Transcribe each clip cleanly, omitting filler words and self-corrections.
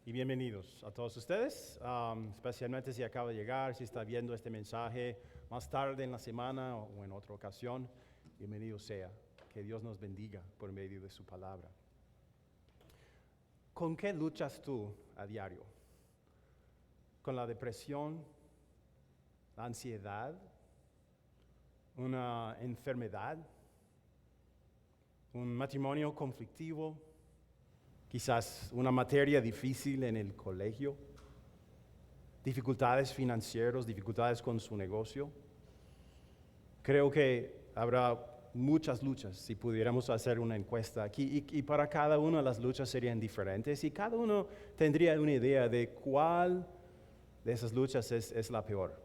Y bienvenidos a todos ustedes, especialmente si acaba de llegar, si está viendo este mensaje más tarde en la semana o en otra ocasión, bienvenido sea. Que Dios nos bendiga por medio de su palabra. ¿Con qué luchas tú a diario? ¿Con la depresión, la ansiedad, una enfermedad, un matrimonio conflictivo? Quizás una materia difícil en el colegio, dificultades financieras, dificultades con su negocio. Creo que habrá muchas luchas si pudiéramos hacer una encuesta aquí y para cada una las luchas serían diferentes y cada uno tendría una idea de cuál de esas luchas es la peor.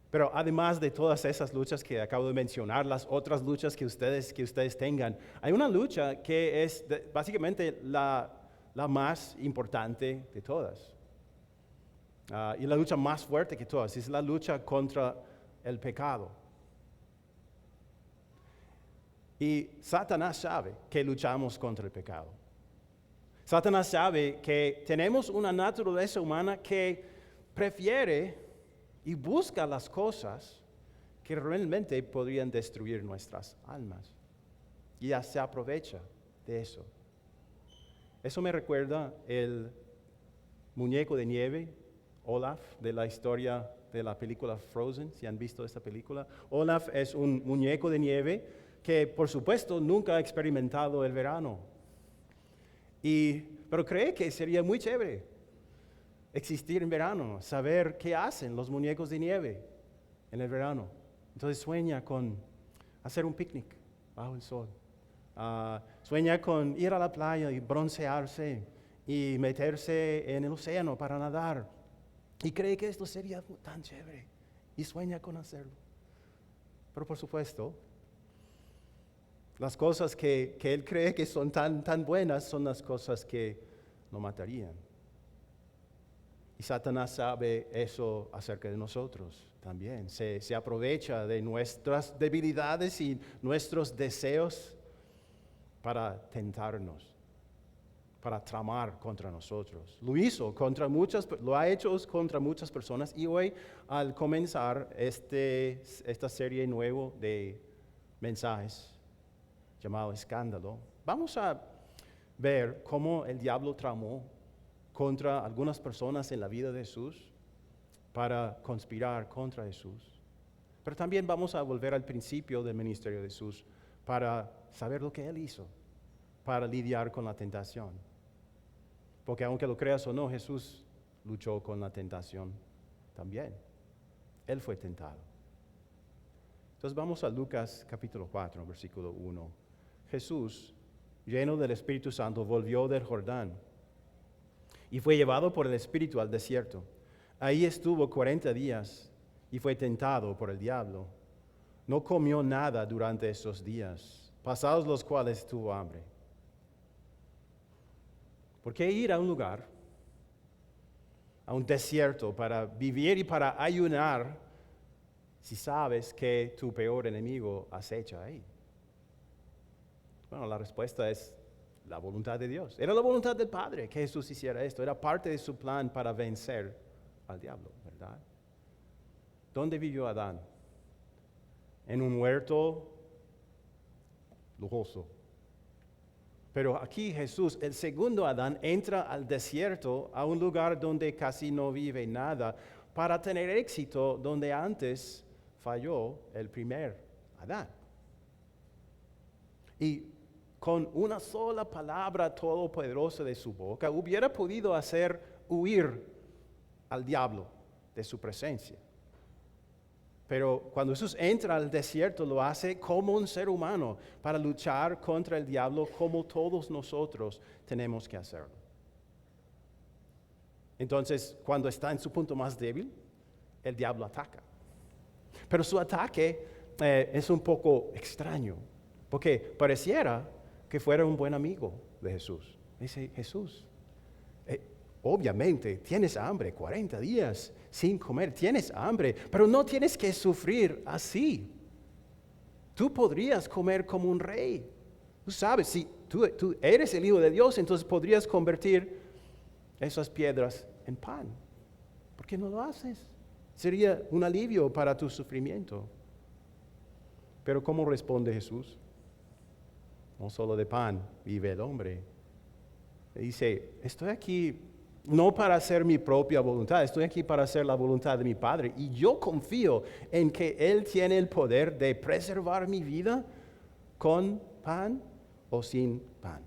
Pero además de todas esas luchas que acabo de mencionar, las otras luchas que ustedes tengan, hay una lucha que es básicamente la más importante de todas. Y la lucha más fuerte que todas, es la lucha contra el pecado. Y Satanás sabe que luchamos contra el pecado. Satanás sabe que tenemos una naturaleza humana que prefiere y busca las cosas que realmente podrían destruir nuestras almas. Y ya se aprovecha de eso. Eso me recuerda el muñeco de nieve, Olaf, de la historia de la película Frozen, si han visto esta película. Olaf es un muñeco de nieve que, por supuesto, nunca ha experimentado el verano. Pero cree que sería muy chévere existir en verano, saber qué hacen los muñecos de nieve en el verano. Entonces sueña con hacer un picnic bajo el sol. Sueña con ir a la playa y broncearse y meterse en el océano para nadar. Y cree que esto sería tan chévere y sueña con hacerlo. Pero por supuesto, las cosas que él cree que son tan buenas son las cosas que lo matarían. Y Satanás sabe eso acerca de nosotros también. Se aprovecha de nuestras debilidades y nuestros deseos para tentarnos, para tramar contra nosotros. Lo ha hecho contra muchas personas y hoy al comenzar esta serie nueva de mensajes llamado Escándalo, vamos a ver cómo el diablo tramó contra algunas personas en la vida de Jesús para conspirar contra Jesús. Pero también vamos a volver al principio del ministerio de Jesús para saber lo que Él hizo para lidiar con la tentación. Porque aunque lo creas o no, Jesús luchó con la tentación también. Él fue tentado. Entonces vamos a Lucas capítulo 4, versículo 1. Jesús, lleno del Espíritu Santo, volvió del Jordán y fue llevado por el Espíritu al desierto. Ahí estuvo 40 días y fue tentado por el diablo. No comió nada durante esos días, pasados los cuales tuvo hambre. ¿Por qué ir a un lugar, a un desierto, para vivir y para ayunar, si sabes que tu peor enemigo acecha ahí? Bueno, la respuesta es la voluntad de Dios. Era la voluntad del Padre que Jesús hiciera esto. Era parte de su plan para vencer al diablo, ¿verdad? ¿Dónde vivió Adán? En un huerto lujoso. Pero aquí Jesús, el segundo Adán, entra al desierto, a un lugar donde casi no vive nada, para tener éxito donde antes falló el primer Adán. Y con una sola palabra todopoderosa de su boca, hubiera podido hacer huir al diablo de su presencia. Pero cuando Jesús entra al desierto, lo hace como un ser humano para luchar contra el diablo como todos nosotros tenemos que hacerlo. Entonces, cuando está en su punto más débil, el diablo ataca. Pero su ataque es un poco extraño, porque pareciera que fuera un buen amigo de Jesús. Dice, Jesús, obviamente tienes hambre, 40 días sin comer, tienes hambre, pero no tienes que sufrir así. Tú podrías comer como un rey. Tú sabes, si tú eres el Hijo de Dios, entonces podrías convertir esas piedras en pan. ¿Por qué no lo haces? Sería un alivio para tu sufrimiento. Pero ¿cómo responde Jesús? No solo de pan vive el hombre. Dice, estoy aquí no para hacer mi propia voluntad, estoy aquí para hacer la voluntad de mi Padre. Y yo confío en que Él tiene el poder de preservar mi vida con pan o sin pan.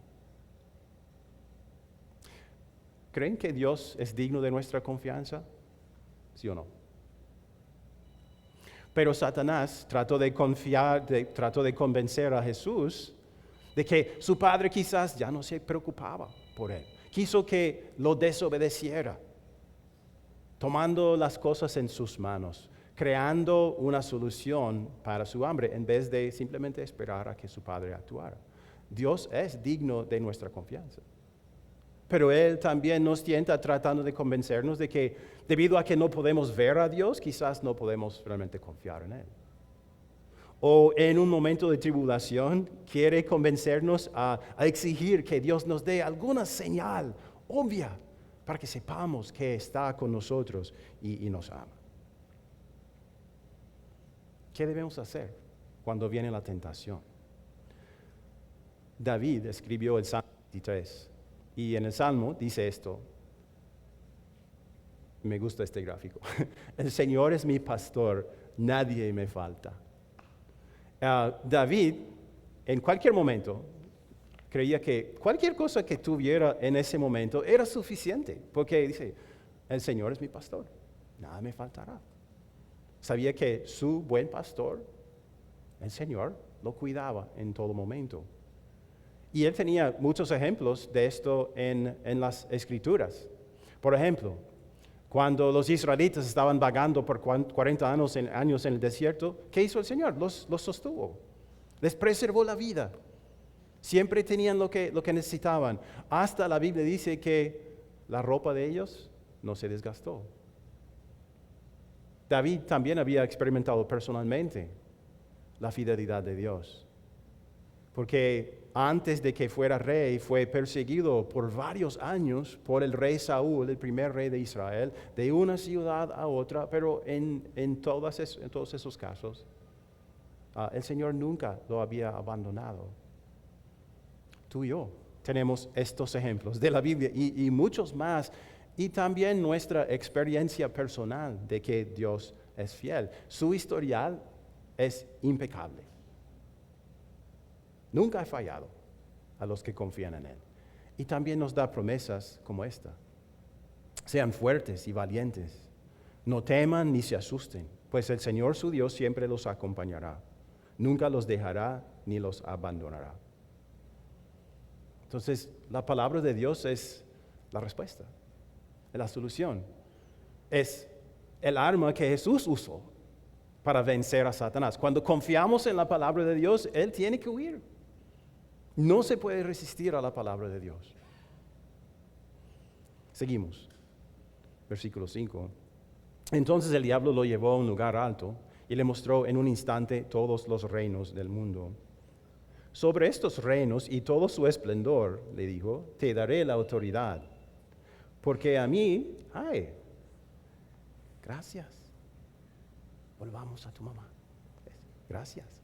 ¿Creen que Dios es digno de nuestra confianza? ¿Sí o no? Pero Satanás trató de convencer a Jesús de que su padre quizás ya no se preocupaba por él. Quiso que lo desobedeciera, tomando las cosas en sus manos, creando una solución para su hambre en vez de simplemente esperar a que su padre actuara. Dios es digno de nuestra confianza. Pero Él también nos tienta tratando de convencernos de que debido a que no podemos ver a Dios, quizás no podemos realmente confiar en Él. O en un momento de tribulación quiere convencernos a exigir que Dios nos dé alguna señal obvia para que sepamos que está con nosotros y nos ama. ¿Qué debemos hacer cuando viene la tentación? David escribió el Salmo 23 y en el Salmo dice esto. Me gusta este gráfico. El Señor es mi pastor, nadie me falta. David, en cualquier momento, creía que cualquier cosa que tuviera en ese momento era suficiente, porque dice, el Señor es mi pastor, nada me faltará. Sabía que su buen pastor, el Señor, lo cuidaba en todo momento. Y él tenía muchos ejemplos de esto en las Escrituras. Por ejemplo, cuando los israelitas estaban vagando por 40 años en el desierto, ¿qué hizo el Señor? Los sostuvo, les preservó la vida. Siempre tenían lo que necesitaban. Hasta la Biblia dice que la ropa de ellos no se desgastó. David también había experimentado personalmente la fidelidad de Dios. Porque antes de que fuera rey, fue perseguido por varios años por el rey Saúl, el primer rey de Israel, de una ciudad a otra, pero en todos esos casos, el Señor nunca lo había abandonado. Tú y yo tenemos estos ejemplos de la Biblia y muchos más, y también nuestra experiencia personal de que Dios es fiel. Su historial es impecable. Nunca ha fallado a los que confían en Él. Y también nos da promesas como esta. Sean fuertes y valientes. No teman ni se asusten, pues el Señor su Dios siempre los acompañará. Nunca los dejará ni los abandonará. Entonces, la palabra de Dios es la respuesta, es la solución. Es el arma que Jesús usó para vencer a Satanás. Cuando confiamos en la palabra de Dios, Él tiene que huir. No se puede resistir a la palabra de Dios. Seguimos. Versículo 5. Entonces el diablo lo llevó a un lugar alto y le mostró en un instante todos los reinos del mundo. Sobre estos reinos y todo su esplendor, le dijo, te daré la autoridad. Porque a mí, gracias. Volvamos a tu mamá. Gracias.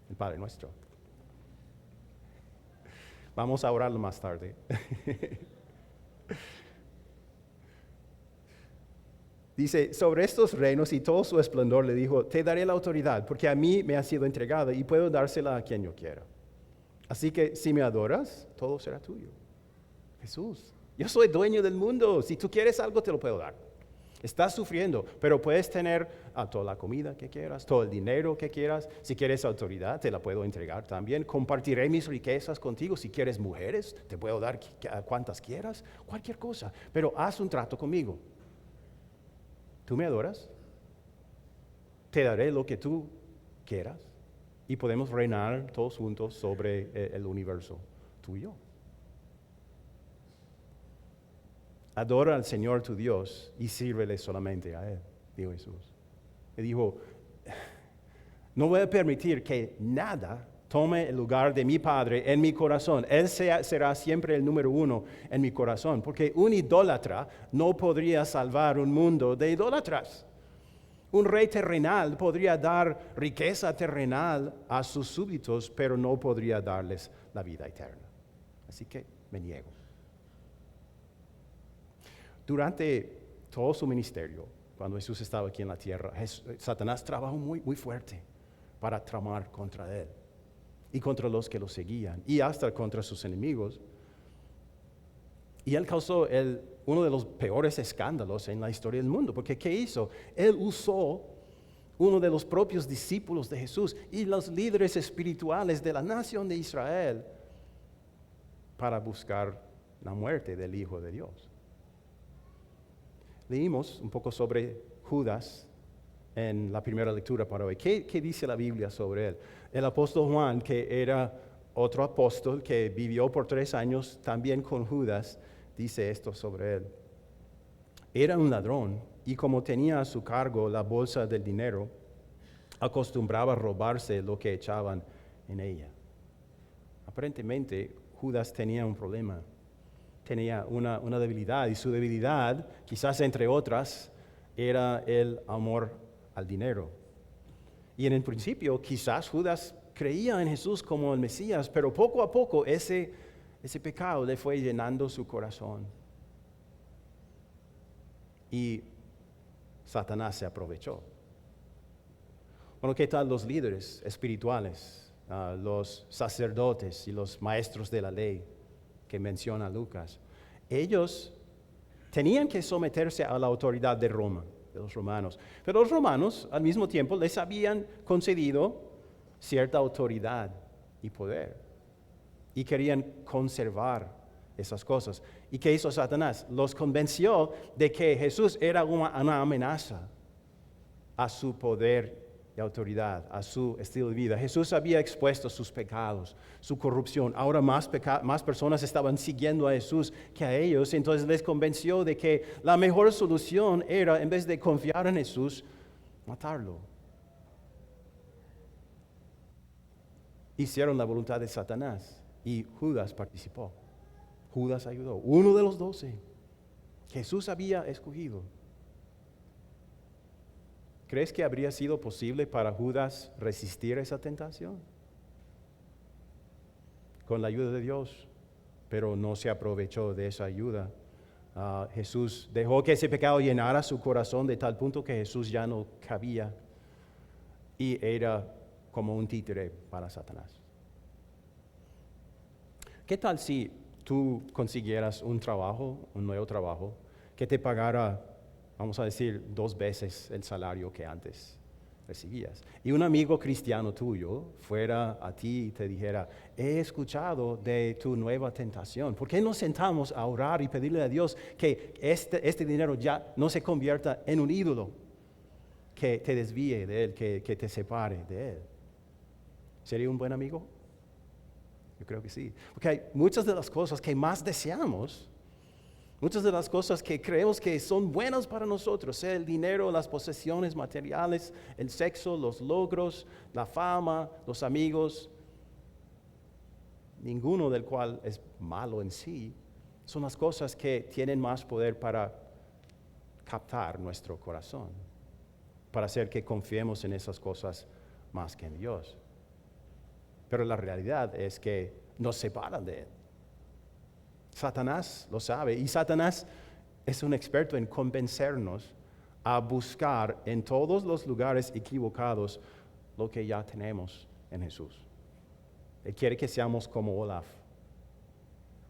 El Padre Nuestro. Vamos a orarlo más tarde. Dice, sobre estos reinos y todo su esplendor le dijo, te daré la autoridad, porque a mí me ha sido entregada y puedo dársela a quien yo quiera. Así que si me adoras, todo será tuyo. Jesús, yo soy dueño del mundo. Si tú quieres algo, te lo puedo dar. Estás sufriendo, pero puedes tener toda la comida que quieras, todo el dinero que quieras. Si quieres autoridad, te la puedo entregar también. Compartiré mis riquezas contigo. Si quieres mujeres, te puedo dar cuantas quieras, cualquier cosa. Pero haz un trato conmigo. Tú me adoras, te daré lo que tú quieras y podemos reinar todos juntos sobre el universo, tú y yo. Adora al Señor tu Dios y sírvele solamente a Él, dijo Jesús. Y dijo, no voy a permitir que nada tome el lugar de mi Padre en mi corazón. Él será siempre el número uno en mi corazón, porque un idólatra no podría salvar un mundo de idólatras. Un rey terrenal podría dar riqueza terrenal a sus súbditos, pero no podría darles la vida eterna. Así que me niego. Durante todo su ministerio, cuando Jesús estaba aquí en la tierra, Satanás trabajó muy fuerte para tramar contra él y contra los que lo seguían y hasta contra sus enemigos. Y él causó uno de los peores escándalos en la historia del mundo, porque ¿qué hizo? Él usó uno de los propios discípulos de Jesús y los líderes espirituales de la nación de Israel para buscar la muerte del Hijo de Dios. Leímos un poco sobre Judas en la primera lectura para hoy. ¿Qué dice la Biblia sobre él? El apóstol Juan, que era otro apóstol que vivió por 3 años también con Judas, dice esto sobre él. Era un ladrón y como tenía a su cargo la bolsa del dinero, acostumbraba a robarse lo que echaban en ella. Aparentemente, Judas tenía un problema. Tenía una debilidad, y su debilidad, quizás entre otras, era el amor al dinero. Y en el principio, quizás Judas creía en Jesús como el Mesías, pero poco a poco ese pecado le fue llenando su corazón. Y Satanás se aprovechó. Bueno, ¿qué tal los líderes espirituales, los sacerdotes y los maestros de la ley que menciona Lucas? Ellos tenían que someterse a la autoridad de Roma, de los romanos. Pero los romanos, al mismo tiempo, les habían concedido cierta autoridad y poder. Y querían conservar esas cosas. ¿Y qué hizo Satanás? Los convenció de que Jesús era una amenaza a su poder y autoridad, a su estilo de vida. Jesús había expuesto sus pecados, su corrupción. Ahora más personas estaban siguiendo a Jesús que a ellos. Entonces les convenció de que la mejor solución era, en vez de confiar en Jesús, matarlo. Hicieron la voluntad de Satanás y Judas participó. Judas ayudó, uno de los 12. Jesús había escogido. ¿Crees que habría sido posible para Judas resistir esa tentación? Con la ayuda de Dios, pero no se aprovechó de esa ayuda. Jesús dejó que ese pecado llenara su corazón de tal punto que Jesús ya no cabía y era como un títere para Satanás. ¿Qué tal si tú consiguieras un nuevo trabajo, que te pagara, vamos a decir, 2 veces el salario que antes recibías? Y un amigo cristiano tuyo fuera a ti y te dijera, he escuchado de tu nueva tentación. ¿Por qué no sentamos a orar y pedirle a Dios que este dinero ya no se convierta en un ídolo que te desvíe de Él, que te separe de Él? ¿Sería un buen amigo? Yo creo que sí. Porque hay muchas de las cosas que más deseamos, muchas de las cosas que creemos que son buenas para nosotros, sea el dinero, las posesiones materiales, el sexo, los logros, la fama, los amigos, ninguno del cual es malo en sí, son las cosas que tienen más poder para captar nuestro corazón, para hacer que confiemos en esas cosas más que en Dios. Pero la realidad es que nos separan de Él. Satanás lo sabe, y Satanás es un experto en convencernos a buscar en todos los lugares equivocados lo que ya tenemos en Jesús. Él quiere que seamos como Olaf,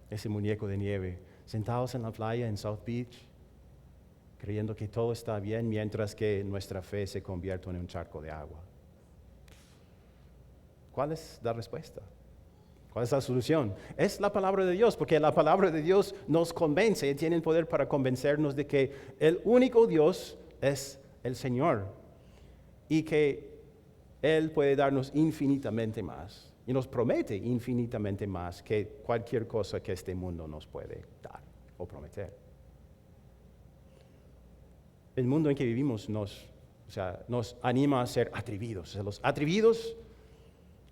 ese muñeco de nieve, sentados en la playa en South Beach, creyendo que todo está bien mientras que nuestra fe se convierte en un charco de agua. ¿Cuál es la respuesta? ¿Cuál es la solución? Es la palabra de Dios, porque la palabra de Dios nos convence y tiene el poder para convencernos de que el único Dios es el Señor y que Él puede darnos infinitamente más y nos promete infinitamente más que cualquier cosa que este mundo nos puede dar o prometer. El mundo en que vivimos nos anima a ser atrevidos. Los atrevidos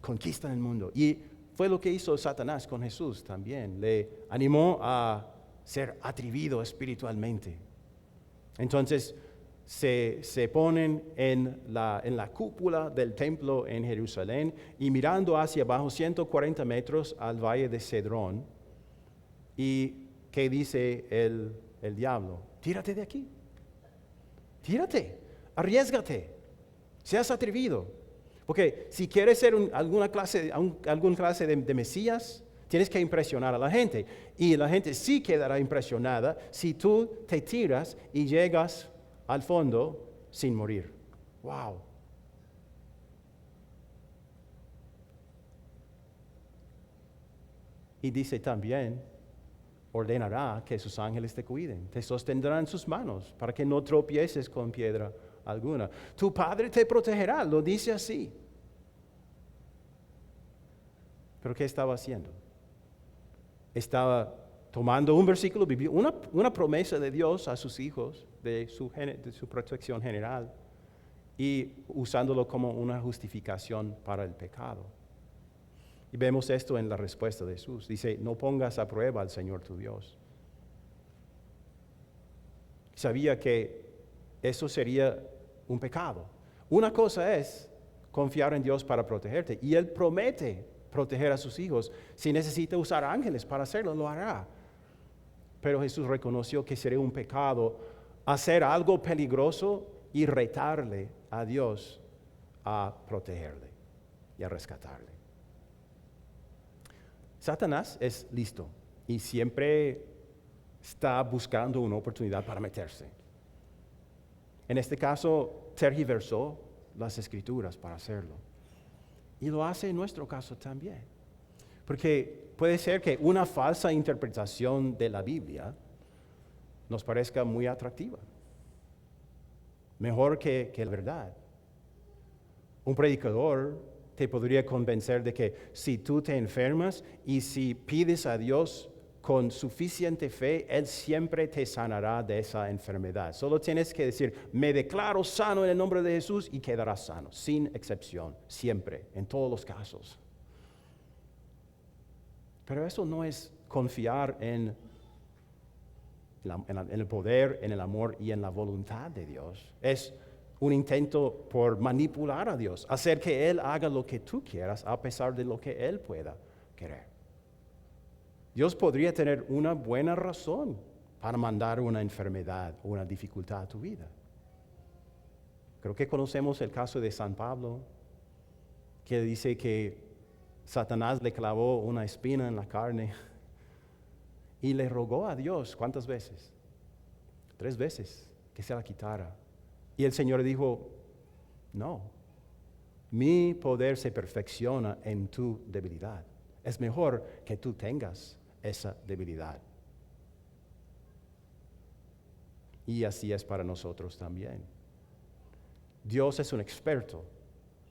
conquistan el mundo. Y fue lo que hizo Satanás con Jesús también. Le animó a ser atrevido espiritualmente. Entonces se ponen en la cúpula del templo en Jerusalén y mirando hacia abajo 140 metros al valle de Cedrón. ¿Y qué dice el diablo? Tírate de aquí. Tírate, arriésgate, seas atrevido. Porque si quieres ser alguna clase de Mesías, tienes que impresionar a la gente. Y la gente sí quedará impresionada si tú te tiras y llegas al fondo sin morir. ¡Wow! Y dice también, ordenará que sus ángeles te cuiden, te sostendrán sus manos para que no tropieces con piedra alguna. Tu Padre te protegerá, lo dice así. ¿Pero qué estaba haciendo? Estaba tomando un versículo, una promesa de Dios a sus hijos, de su protección general, y usándolo como una justificación para el pecado. Y vemos esto en la respuesta de Jesús. Dice, no pongas a prueba al Señor tu Dios. Sabía que eso sería un pecado. Una cosa es confiar en Dios para protegerte, y Él promete proteger a sus hijos. Si necesita usar ángeles para hacerlo, lo hará. Pero Jesús reconoció que sería un pecado hacer algo peligroso y retarle a Dios a protegerle y a rescatarle. Satanás es listo y siempre está buscando una oportunidad para meterse. En este caso, tergiversó las Escrituras para hacerlo. Y lo hace en nuestro caso también. Porque puede ser que una falsa interpretación de la Biblia nos parezca muy atractiva. Mejor que la verdad. Un predicador te podría convencer de que si tú te enfermas y si pides a Dios con suficiente fe, Él siempre te sanará de esa enfermedad. Solo tienes que decir, me declaro sano en el nombre de Jesús y quedarás sano, sin excepción, siempre, en todos los casos. Pero eso no es confiar en el poder, en el amor y en la voluntad de Dios. Es un intento por manipular a Dios, hacer que Él haga lo que tú quieras a pesar de lo que Él pueda querer. Dios podría tener una buena razón para mandar una enfermedad o una dificultad a tu vida. Creo que conocemos el caso de San Pablo, que dice que Satanás le clavó una espina en la carne y le rogó a Dios, ¿cuántas veces? 3 veces, que se la quitara. Y el Señor dijo, no, mi poder se perfecciona en tu debilidad. Es mejor que tú tengas esa debilidad. Y así es para nosotros también. Dios es un experto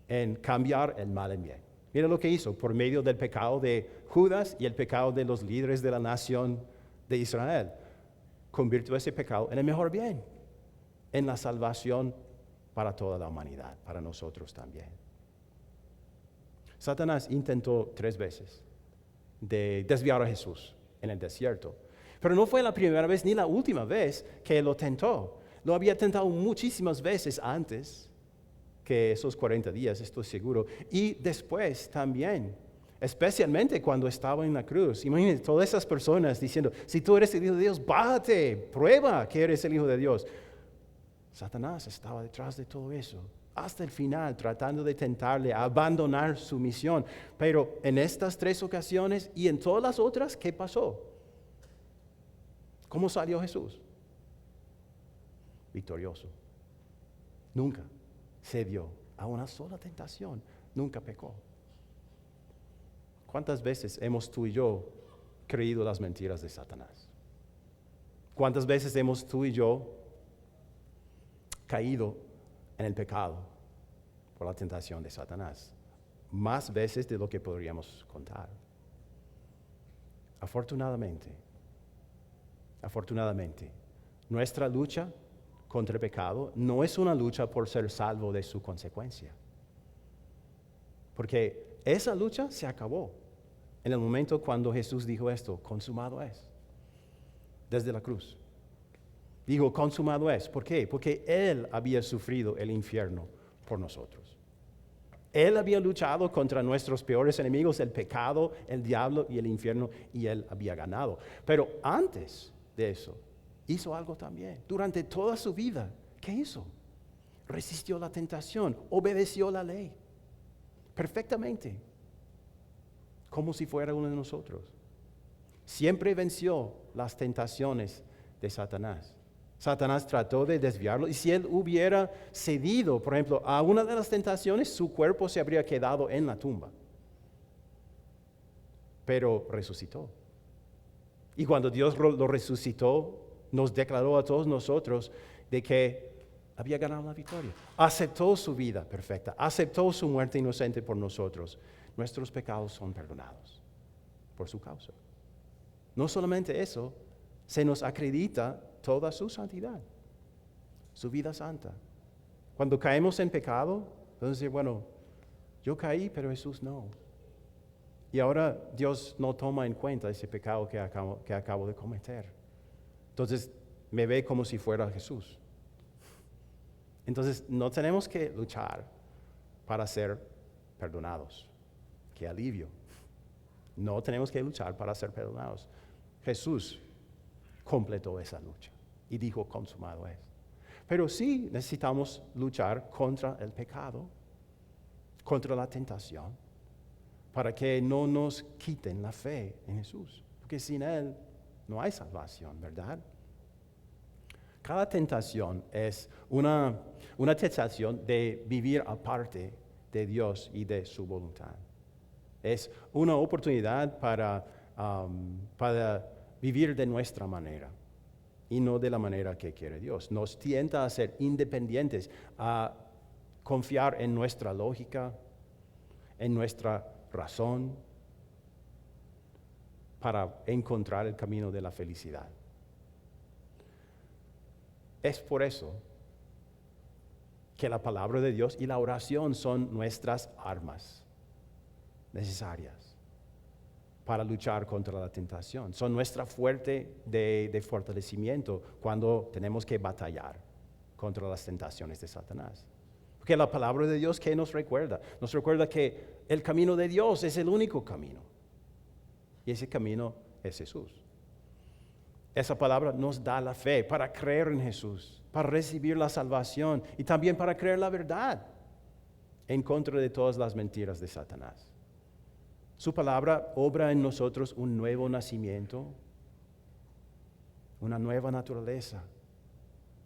en cambiar el mal en bien. Mira lo que hizo por medio del pecado de Judas y el pecado de los líderes de la nación de Israel. Convirtió ese pecado en el mejor bien, en la salvación para toda la humanidad, para nosotros también. Satanás intentó 3 veces de desviar a Jesús en el desierto. Pero no fue la primera vez ni la última vez que lo tentó. Lo había tentado muchísimas veces antes que esos 40 días, estoy seguro. Y después también, especialmente cuando estaba en la cruz. Imagínense todas esas personas diciendo, si tú eres el Hijo de Dios, bájate, prueba que eres el Hijo de Dios. Satanás estaba detrás de todo eso, hasta el final, tratando de tentarle a abandonar su misión. Pero en estas 3 ocasiones y en todas las otras, ¿qué pasó? ¿Cómo salió Jesús? Victorioso. Nunca cedió a una sola tentación, nunca pecó. ¿Cuántas veces hemos tú y yo creído las mentiras de Satanás? ¿Cuántas veces hemos tú y yo caído en el pecado por la tentación de Satanás? Más veces de lo que podríamos contar. Afortunadamente, nuestra lucha contra el pecado no es una lucha por ser salvo de su consecuencia. Porque Esa lucha se acabó en el momento cuando Jesús dijo esto, consumado es, desde la cruz. Dijo, consumado es. ¿Por qué? Porque Él había sufrido el infierno por nosotros. Él había luchado contra nuestros peores enemigos, el pecado, el diablo y el infierno, y Él había ganado. Pero antes de eso, hizo algo también. Durante toda su vida, ¿qué hizo? Resistió la tentación, obedeció la ley perfectamente, como si fuera uno de nosotros. Siempre venció las tentaciones de Satanás. Satanás trató de desviarlo, y si él hubiera cedido, por ejemplo, a una de las tentaciones, su cuerpo se habría quedado en la tumba. Pero resucitó. Y cuando Dios lo resucitó, nos declaró a todos nosotros de que había ganado la victoria. Aceptó su vida perfecta, aceptó su muerte inocente por nosotros. Nuestros pecados son perdonados por su causa. No solamente eso, se nos acredita toda su santidad, su vida santa. Cuando caemos en pecado, podemos decir, bueno, yo caí, pero Jesús no. Y ahora Dios no toma en cuenta ese pecado que acabo de cometer. Entonces me ve como si fuera Jesús. Entonces no tenemos que luchar para ser perdonados. Qué alivio. No tenemos que luchar para ser perdonados. Jesús completó esa lucha y dijo, consumado es. Pero sí necesitamos luchar contra el pecado, contra la tentación, para que no nos quiten la fe en Jesús. Porque sin Él no hay salvación, ¿verdad? Cada tentación es una tentación de vivir aparte de Dios y de su voluntad. Es una oportunidad para vivir de nuestra manera y no de la manera que quiere Dios. Nos tienta a ser independientes, a confiar en nuestra lógica, en nuestra razón, para encontrar el camino de la felicidad. Es por eso que la palabra de Dios y la oración son nuestras armas necesarias para luchar contra la tentación. Son nuestra fuerte de fortalecimiento cuando tenemos que batallar contra las tentaciones de Satanás. Porque la palabra de Dios, ¿qué nos recuerda? Nos recuerda que el camino de Dios es el único camino. Y ese camino es Jesús. Esa palabra nos da la fe para creer en Jesús, para recibir la salvación y también para creer la verdad en contra de todas las mentiras de Satanás. Su palabra obra en nosotros un nuevo nacimiento, una nueva naturaleza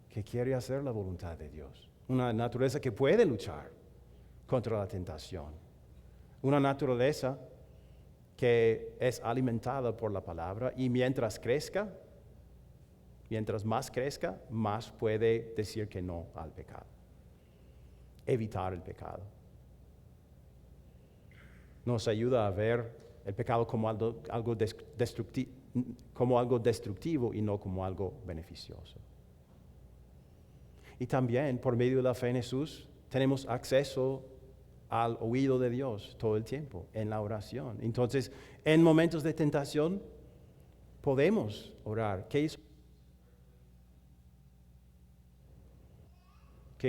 que quiere hacer la voluntad de Dios. Una naturaleza que puede luchar contra la tentación. Una naturaleza que es alimentada por la palabra y mientras más crezca, más puede decir que no al pecado. Evitar el pecado. Nos ayuda a ver el pecado como algo destructivo y no como algo beneficioso. Y también por medio de la fe en Jesús tenemos acceso al oído de Dios todo el tiempo en la oración. Entonces, en momentos de tentación podemos orar. ¿Qué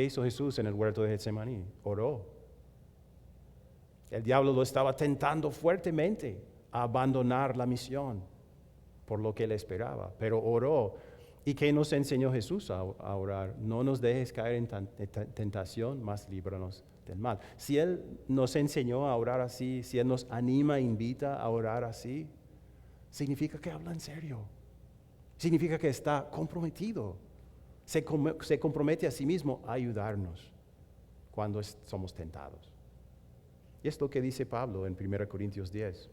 hizo Jesús en el huerto de Getsemaní? Oró. El diablo lo estaba tentando fuertemente a abandonar la misión por lo que él esperaba, pero oró. ¿Y qué nos enseñó Jesús a orar? No nos dejes caer en tentación, mas líbranos del mal. Si Él nos enseñó a orar así, si Él nos anima, invita a orar así, significa que habla en serio. Significa que está comprometido. Se compromete a sí mismo a ayudarnos cuando somos tentados. Y es lo que dice Pablo en 1 Corintios 10.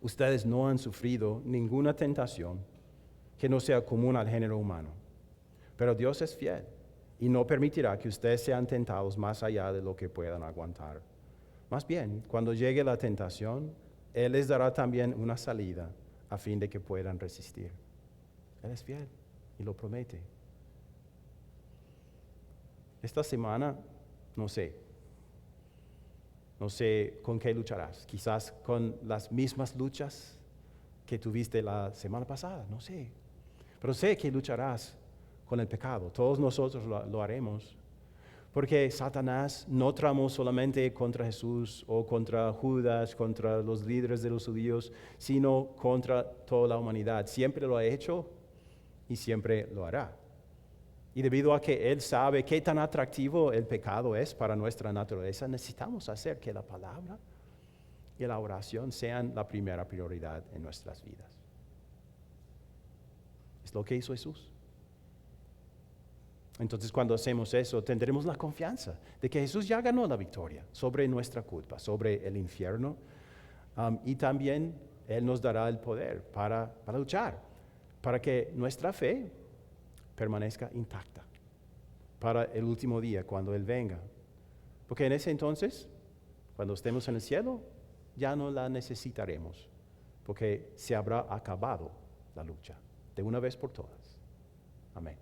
Ustedes no han sufrido ninguna tentación que no sea común al género humano. Pero Dios es fiel y no permitirá que ustedes sean tentados más allá de lo que puedan aguantar. Más bien, cuando llegue la tentación, Él les dará también una salida a fin de que puedan resistir. Él es fiel y lo promete. Esta semana, no sé, No sé con qué lucharás. Quizás con las mismas luchas que tuviste la semana pasada, no sé. Pero sé que lucharás con el pecado. Todos nosotros lo haremos. Porque Satanás no tramó solamente contra Jesús o contra Judas, contra los líderes de los judíos, sino contra toda la humanidad. Siempre lo ha hecho y siempre lo hará. Y debido a que Él sabe qué tan atractivo el pecado es para nuestra naturaleza, necesitamos hacer que la palabra y la oración sean la primera prioridad en nuestras vidas. Es lo que hizo Jesús. Entonces, cuando hacemos eso, tendremos la confianza de que Jesús ya ganó la victoria sobre nuestra culpa, sobre el infierno, y también Él nos dará el poder para luchar, para que nuestra fe permanezca intacta para el último día, cuando Él venga. Porque en ese entonces, cuando estemos en el cielo, ya no la necesitaremos, porque se habrá acabado la lucha de una vez por todas. Amén.